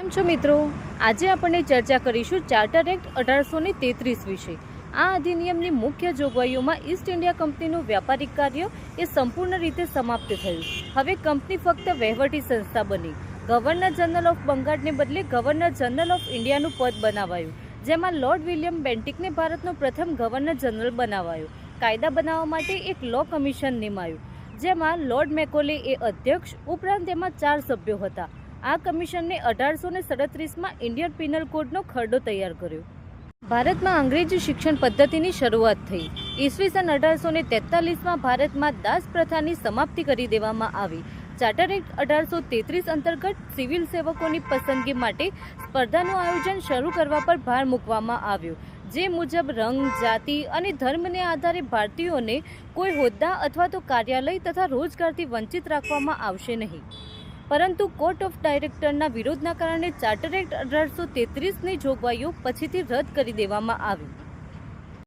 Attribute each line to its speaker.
Speaker 1: કેમ છો મિત્રો? આજે આપણે ચર્ચા કરીશું ચાર્ટર એક્ટ 1833 વિશે। આ અધિનિયમની મુખ્ય જોગવાઈઓમાં ઈસ્ટ ઇન્ડિયા કંપનીનું વ્યાપારિક કાર્ય એ સંપૂર્ણ રીતે સમાપ્ત થયું। હવે કંપની ફક્ત વહીવટી સંસ્થા બની। ગવર્નર જનરલ ઓફ બંગાળને બદલે ગવર્નર જનરલ ઓફ ઇન્ડિયાનું પદ બનાવાયું, જેમાં લોર્ડ વિલિયમ બેન્ટિકને ભારતનો પ્રથમ ગવર્નર જનરલ બનાવાયો। કાયદા બનાવવા માટે એક લો કમિશન નિમાયું, જેમાં લોર્ડ મેકોલે એ અધ્યક્ષ ઉપરાંત તેમાં 4 સભ્યો હતા। આ કમિશનને 1837માં ઇન્ડિયન પિનલ કોડનો ખરડો તૈયાર કર્યો। ભારતમાં અંગ્રેજી શિક્ષણ પદ્ધતિની શરૂઆત થઈ। ઈસવીસન 1843માં ભારતમાં દાસ પ્રથાની સમાપ્તિ કરી દેવામાં આવી। ચાર્ટર એક્ટ 1833 અંતર્ગત સિવિલ સેવકોની પસંદગી માટે સ્પર્ધાનું આયોજન શરૂ કરવા પર ભાર મૂકવામાં આવ્યો, જે મુજબ રંગ, જાતિ અને ધર્મને આધારે ભારતીયોને કોઈ હોદ્દા અથવા તો કાર્યાલય તથા રોજગારથી વંચિત રાખવામાં આવશે નહીં। પરંતુ કોર્ટ ઓફ ડાયરેક્ટરના વિરોધના કારણે ચાર્ટર એક્ટ 1833ની જોગવાઈઓ પછીથી રદ કરી દેવામાં આવી।